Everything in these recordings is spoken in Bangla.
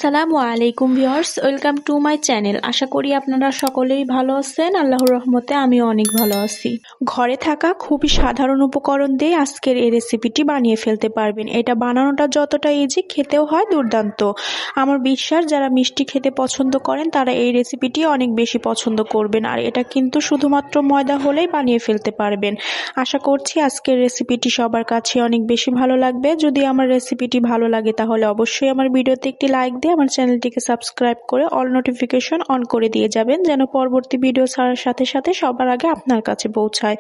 আসসালামু আলাইকুম viewers, welcome to my channel. আশা করি আপনারা সকলেই ভালো আছেন। আল্লাহর রহমতে আমিও অনেক ভালো আছি। ঘরে থাকা খুবই সাধারণ উপকরণ দিয়ে আজকের এই রেসিপিটি বানিয়ে ফেলতে পারবেন। এটা বানানোটা যতটা ইজি, খেতেও হয় দুর্দান্ত। আমার বিশ্বাস যারা মিষ্টি খেতে পছন্দ করেন তারা এই রেসিপিটি অনেক বেশি পছন্দ করবেন। আর এটা কিন্তু শুধুমাত্র ময়দা হলেই বানিয়ে ফেলতে পারবেন। আশা করছি আজকের রেসিপিটি সবার কাছে অনেক বেশি ভালো লাগবে। যদি আমার রেসিপিটি ভালো লাগে তাহলে অবশ্যই আমার ভিডিওতে একটি লাইক দিয়ে আমার চ্যানেলটিকে সাবস্ক্রাইব করে অল নোটিফিকেশন অন করে দিয়ে যাবেন, যেন পরবর্তী ভিডিও ছাড়ার সাথে সাথে সবার আগে আপনার কাছে পৌঁছায়।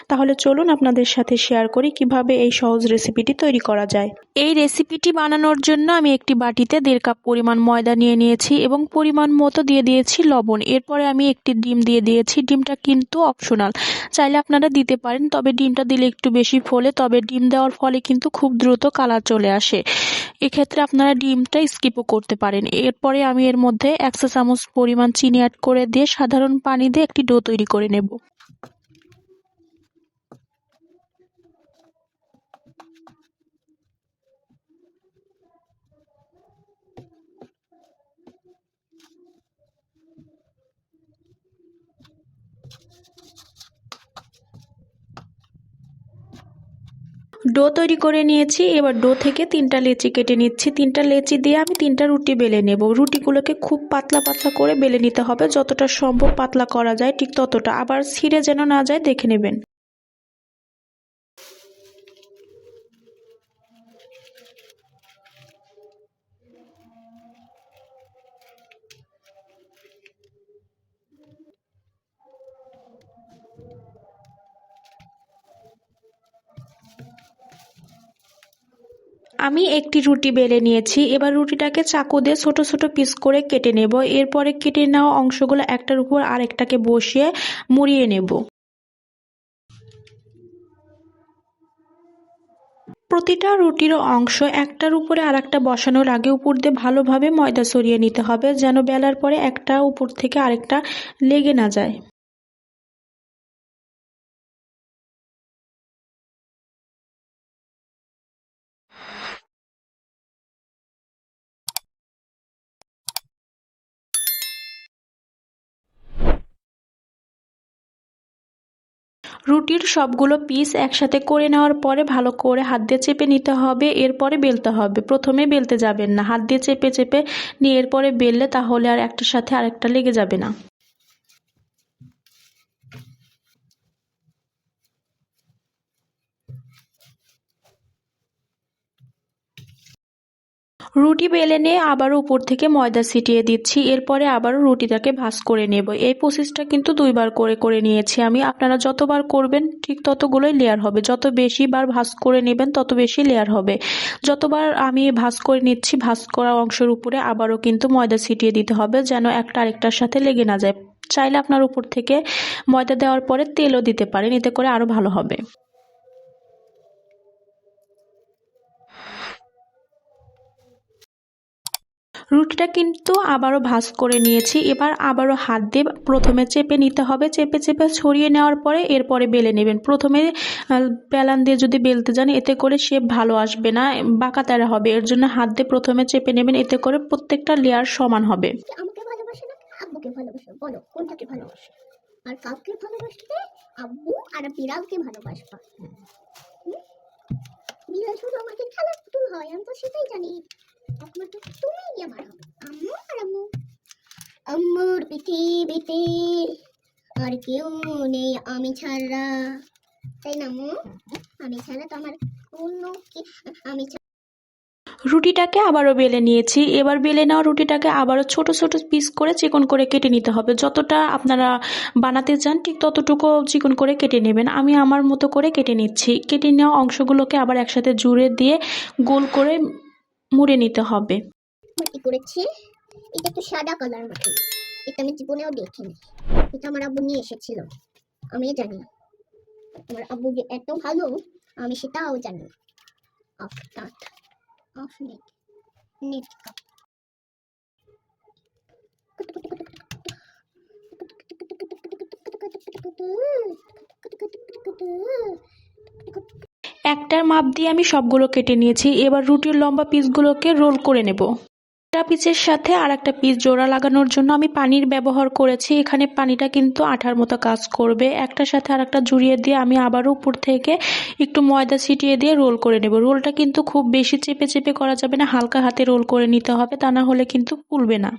তাহলে চলুন আপনাদের সাথে শেয়ার করি কিভাবে এই সহজ রেসিপিটি তৈরি করা যায়। এই রেসিপিটি বানানোর জন্য আমি একটি বাটিতে 1.5 কাপ পরিমাণ ময়দা নিয়ে নিয়েছি এবং পরিমাণ মতো দিয়ে দিয়েছি লবণ। এরপরে আমি একটি ডিম দিয়ে দিয়েছি। ডিমটা কিন্তু অপশনাল, চাইলে আপনারা দিতে পারেন, তবে ডিমটা দিলে একটু বেশি ফোলে। তবে ডিম দেওয়ার ফলে কিন্তু খুব দ্রুত কালার চলে আসে। এক্ষেত্রে আপনারা ডিমটা স্কিপও করতে পারেন। এরপরে আমি এর মধ্যে 1 চা চামচ পরিমাণ চিনি অ্যাড করে দিয়ে সাধারণ পানি দিয়ে একটি ডো তৈরি করে নেব। ডো তৈরি করে নিয়েছি। এবার ডো থেকে 3টা লেচি কেটে নিচ্ছি। 3টা লেচি দিয়ে আমি 3টা রুটি বেলে নেব। রুটিগুলোকে খুব পাতলা পাতলা করে বেলে নিতে হবে, যতটা সম্ভব পাতলা করা যায় ঠিক ততটা। আবার ছিঁড়ে যেন না যায় দেখে নেবেন। আমি একটি রুটি বেলে নিয়েছি। এবার রুটিটাকে চাকু দিয়ে ছোট ছোট পিস করে কেটে নেব। এরপরে কেটে নেওয়া অংশগুলো একটার উপর আরেকটাকে বসিয়ে মুড়িয়ে নেব। প্রতিটা রুটির অংশ একটার উপরে আরেকটা বসানোর আগে উপর দিয়ে ভালোভাবে ময়দা ছড়িয়ে নিতে হবে, যেন বেলার পরে একটা উপর থেকে আরেকটা লেগে না যায়। রুটির সবগুলো পিস একসাথে করে নেওয়ার পরে ভালো করে হাত দিয়ে চেপে নিতে হবে। এরপরে বেলতে হবে। প্রথমে বেলতে যাবেন না, হাত দিয়ে চেপে চেপে নিয়ে এরপরে বেললে তাহলে আর একটার সাথে আরেকটা লেগে যাবে না। রুটি বেলে নিয়ে আবারও উপর থেকে ময়দা ছিটিয়ে দিচ্ছি। এরপরে আবারও রুটিটাকে ভাঁজ করে নেব। এই প্রসেসটা কিন্তু 2বার করে করে নিয়েছি আমি। আপনারা যতবার করবেন ঠিক ততগুলোই লেয়ার হবে। যত বেশি বার ভাঁজ করে নেবেন তত বেশি লেয়ার হবে। যতবার আমি ভাঁজ করে নিচ্ছি, ভাঁজ করা অংশের উপরে আবারও কিন্তু ময়দা ছিটিয়ে দিতে হবে, যেন একটা আরেকটার সাথে লেগে না যায়। চাইলে আপনার উপর থেকে ময়দা দেওয়ার পরে তেলও দিতে পারেন, এতে করে আরো ভালো হবে। রুটিটা কিন্তু আবারও ভাঁজ করে নিয়েছি। এবার আবারও হাত দিয়ে প্রথমে চেপে নিতে হবে। চেপে চেপে ছড়িয়ে নেওয়ার পরে এরপরে বেলে নেবেন। প্রথমে বেলান দিয়ে যদি বেলতে যান এতে করে শেপ ভালো আসবে না, বাঁকা তেরা হবে। এর জন্য হাত দিয়ে প্রথমে চেপে নেবেন, এতে করে প্রত্যেকটা লেয়ার সমান হবে। আমাকে ভালোবাসে না আব্বুকে ভালোবাসে? বলো কোনটাকে ভালোবাসে? আর কাউকে ভালোবাসতে আব্বু আর বিড়ালকে ভালোবাসবা। বিড়াল শুধু আমাকে খেলার পুতুল হয়, আমি তো সেটাই জানি। একমাত্র তুমিই আমার হবে, আম্মু আর আম্মু। আম্মুর পৃথিবীতে আর কেউ নেই আমি ছাড়া, তাই না আম্মু? আমি ছাড়া তো আমার কোনো আমি রুটিটাকে আবারও বেলে নিয়েছি। এবার বেলে নেওয়া রুটিটাকে আবারও ছোট ছোট পিস করে চিকন করে কেটে নিতে হবে। যতটা আপনারা বানাতে চান ঠিক ততটুকু চিকন করে কেটে নেবেন। আমি আমার মতো করে কেটে নিচ্ছি। কেটে নেওয়া অংশগুলোকে আবার একসাথে জুড়ে দিয়ে গোল করে মুড়ে নিতে হবে। মাটি করেছি। এটা একটু সাদা কালার মাটি, এটা আমি জীবনেও দেখিনি। এটা আমার আব্বু নিয়ে এসেছিল, আমি জানি। আমার আব্বু যে এত ভালো আমি সেটাও জানি। Off cut off net net cut. একটার মাপ দিয়ে আমি সবগুলো কেটে নিয়েছি। এবার রুটির লম্বা পিসগুলোকে রোল করে নেব। পিসের সাথে আর একটা পিস জোড়া লাগানোর জন্য আমি পানির ব্যবহার করেছি। এখানে পানিটা কিন্তু আঠার মতো কাজ করবে। একটার সাথে আর একটা জড়িয়ে দিয়ে আমি আবারও উপর থেকে একটু ময়দা ছিটিয়ে দিয়ে রোল করে নেব। রোলটা কিন্তু খুব বেশি চেপে চেপে করা যাবে না, হালকা হাতে রোল করে নিতে হবে, তা না হলে কিন্তু ফুলবে না।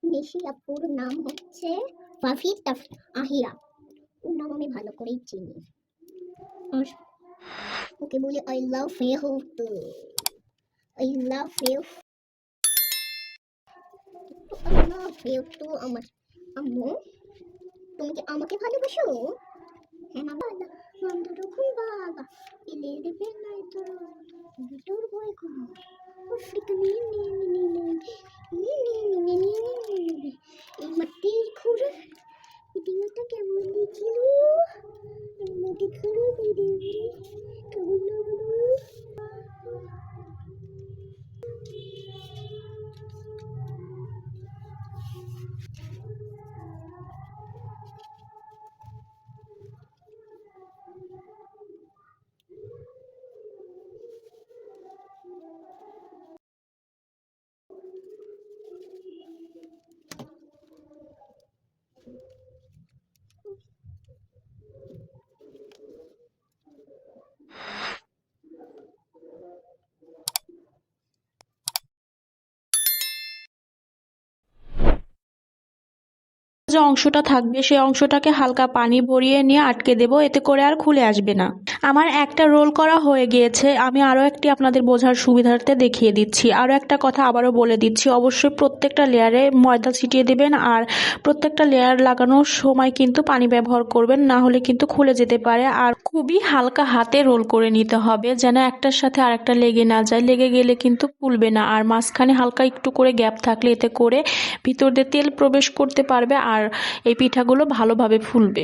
নিশি আপুর নাম হচ্ছে ফাফি আহিরা। ওর নাম আমি ভালো করেই চিনি। আর ওকে বলি I love you, I love you, I love you too. আমার আম্মু, তুমি কি আমাকে ভালোবাসো? হ্যাঁ মা, বাবা বন্ধ রাখুন বাবা, এলে দেবে নাই তো তোর বই কোন আফ্রিকা নিয়ে এই মাটির খুঁড়ে ভিডিওটা কেমন দেখছিল, এই মাটি খুঁড়ে ভিডিও কেমন লাগলো? যে অংশটা থাকবে সেই অংশটাকে হালকা পানি ভরিয়ে নিয়ে আটকে দেব, এতে করে আর খুলে আসবে না। আমার একটা রোল করা হয়ে গিয়েছে, আমি আরও একটি আপনাদের বোঝার সুবিধার্থে দেখিয়ে দিচ্ছি। আরও একটা কথা আবারও বলে দিচ্ছি, অবশ্যই প্রত্যেকটা লেয়ারে ময়দা ছিটিয়ে দেবেন আর প্রত্যেকটা লেয়ার লাগানোর সময় কিন্তু পানি ব্যবহার করবেন, না হলে কিন্তু খুলে যেতে পারে। আর খুবই হালকা হাতে রোল করে নিতে হবে, যেন একটার সাথে আর একটা লেগে না যায়, লেগে গেলে কিন্তু ফুলবে না। আর মাঝখানে হালকা একটু করে গ্যাপ থাকলে এতে করে ভিতর দিয়ে তেল প্রবেশ করতে পারবে আর এই পিঠাগুলো ভালোভাবে ফুলবে।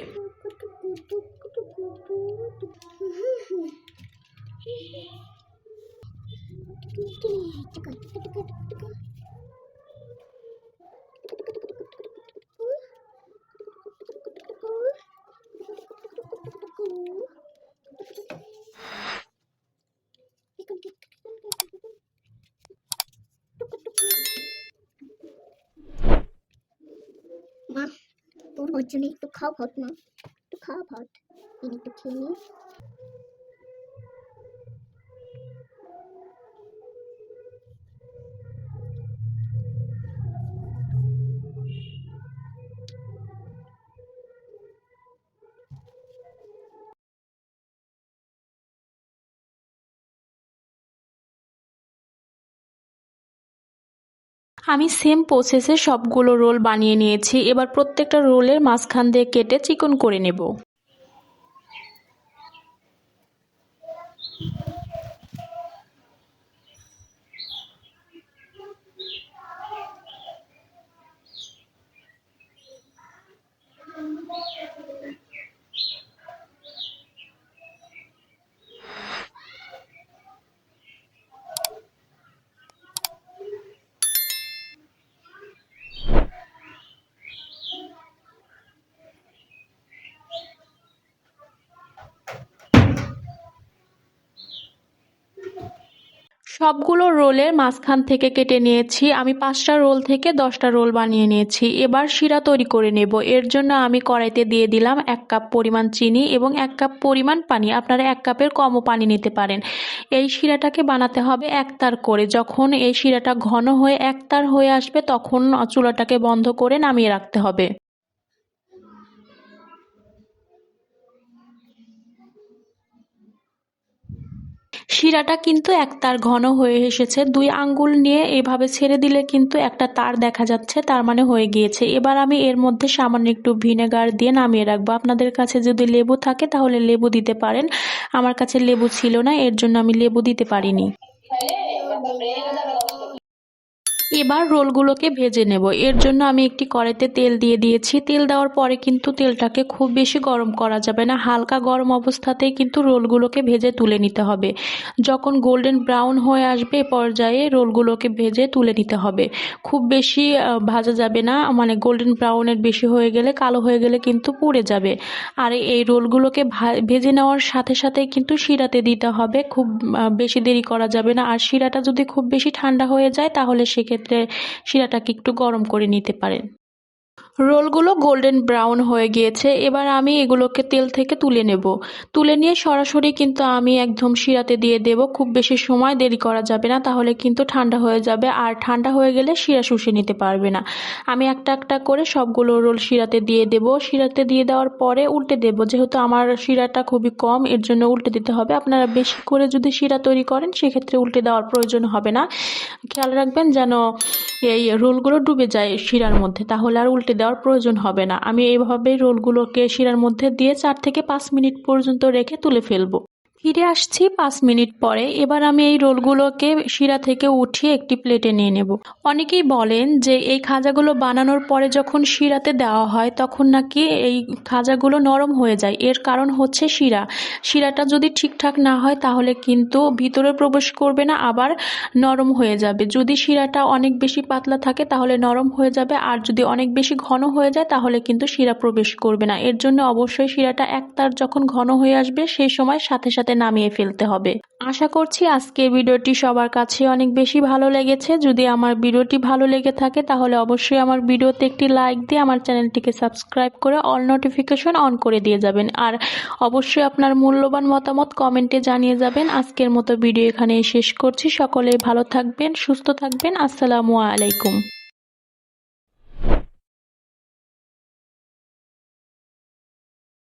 মা, তোর হচ্ছে না, একটু খাও ভাত, মা একটু খাও ভাত, একটু খেয়ে নিস। আমি সেম প্রসেসে সবগুলো রোল বানিয়ে নিয়েছি। এবার প্রত্যেকটা রোলের মাঝখান দিয়ে কেটে চিকন করে নেব। সবগুলো রোলের মাঝখান থেকে কেটে নিয়েছি। আমি 5টা রোল থেকে 10টা রোল বানিয়ে নিয়েছি। এবার শিরা তৈরি করে নেব। এর জন্য আমি কড়াইতে দিয়ে দিলাম 1 কাপ পরিমাণ চিনি এবং 1 কাপ পরিমাণ পানি। আপনারা 1 কাপের কমও পানি নিতে পারেন। এই শিরাটাকে বানাতে হবে একতার করে। যখন এই শিরাটা ঘন হয়ে একতার হয়ে আসবে তখন চুলাটাকে বন্ধ করে নামিয়ে রাখতে হবে। শিরাটা কিন্তু এক তার ঘন হয়ে এসেছে। 2 আঙ্গুল নিয়ে এভাবে ছেড়ে দিলে কিন্তু একটা তার দেখা যাচ্ছে, তার মানে হয়ে গিয়েছে। এবার আমি এর মধ্যে সামান্য একটু ভিনেগার দিয়ে নামিয়ে রাখবো। আপনাদের কাছে যদি লেবু থাকে তাহলে লেবু দিতে পারেন। আমার কাছে লেবু ছিল না, এর জন্য আমি লেবু দিতে পারিনি। এবার রোলগুলোকে ভেজে নেব। এর জন্য আমি একটি কড়াইতে তেল দিয়ে দিয়েছি। তেল দেওয়ার পরে কিন্তু তেলটাকে খুব বেশি গরম করা যাবে না, হালকা গরম অবস্থাতেই কিন্তু রোলগুলোকে ভেজে তুলে নিতে হবে। যখন গোল্ডেন ব্রাউন হয়ে আসবে এ পর্যায়ে রোলগুলোকে ভেজে তুলে নিতে হবে। খুব বেশি ভাজা যাবে না, মানে গোল্ডেন ব্রাউনের বেশি হয়ে গেলে, কালো হয়ে গেলে কিন্তু পুড়ে যাবে। আর এই রোলগুলোকে ভেজে নেওয়ার সাথে সাথে কিন্তু শিরাতে দিতে হবে, খুব বেশি দেরি করা যাবে না। আর শিরাটা যদি খুব বেশি ঠান্ডা হয়ে যায় তাহলে সেক্ষেত্রে শিরাটাকে একটু গরম করে নিতে পারেন। রোলগুলো গোল্ডেন ব্রাউন হয়ে গিয়েছে, এবার আমি এগুলোকে তেল থেকে তুলে নেব। তুলে নিয়ে সরাসরি কিন্তু আমি একদম শিরাতে দিয়ে দেব। খুব বেশি সময় দেরি করা যাবে না, তাহলে কিন্তু ঠান্ডা হয়ে যাবে, আর ঠান্ডা হয়ে গেলে শিরা শুষে নিতে পারবে না। আমি একটা একটা করে সবগুলো রোল শিরাতে দিয়ে দেব। শিরাতে দিয়ে দেওয়ার পরে উল্টে দেব, যেহেতু আমার শিরাটা খুবই কম এর জন্য উল্টে দিতে হবে। আপনারা বেশি করে যদি শিরা তৈরি করেন সেক্ষেত্রে উল্টে দেওয়ার প্রয়োজন হবে না। খেয়াল রাখবেন যেন এই রোলগুলো ডুবে যায় শিরার মধ্যে, তাহলে আর উল্টে দেওয়ার প্রয়োজন হবে না। আমি এইভাবেই রোলগুলোকে শিরার মধ্যে দিয়ে 4 থেকে 5 মিনিট পর্যন্ত রেখে তুলে ফেলবো। ফিরে আসছি 5 মিনিট পরে। এবার আমি এই রোলগুলোকে শিরা থেকে উঠিয়ে একটি প্লেটে নিয়ে নেব। অনেকেই বলেন যে এই খাজাগুলো বানানোর পরে যখন শিরাতে দেওয়া হয় তখন নাকি এই খাজাগুলো নরম হয়ে যায়। এর কারণ হচ্ছে শিরাটা যদি ঠিকঠাক না হয় তাহলে কিন্তু ভিতরে প্রবেশ করবে না, আবার নরম হয়ে যাবে। যদি শিরাটা অনেক বেশি পাতলা থাকে তাহলে নরম হয়ে যাবে, আর যদি অনেক বেশি ঘন হয়ে যায় তাহলে কিন্তু শিরা প্রবেশ করবে না। এর জন্য অবশ্যই শিরাটা একতার যখন ঘন হয়ে আসবে সেই সময় সাথে সাথে নামিয়ে ফেলতে হবে। আশা করছি আজকের ভিডিওটি সবার কাছে অনেক বেশি ভালো লেগেছে। যদি আমার ভিডিওটি ভালো লেগে থাকে তাহলে অবশ্যই আমার ভিডিওতে একটি লাইক দিয়ে আমার চ্যানেলটিকে সাবস্ক্রাইব করে অল নোটিফিকেশন অন করে দিয়ে যাবেন। আর অবশ্যই আপনার মূল্যবান মতামত কমেন্টে জানিয়ে যাবেন। আজকের মতো ভিডিও এখানেই শেষ করছি। সকলেই ভালো থাকবেন, সুস্থ থাকবেন। আসসালামু আলাইকুম।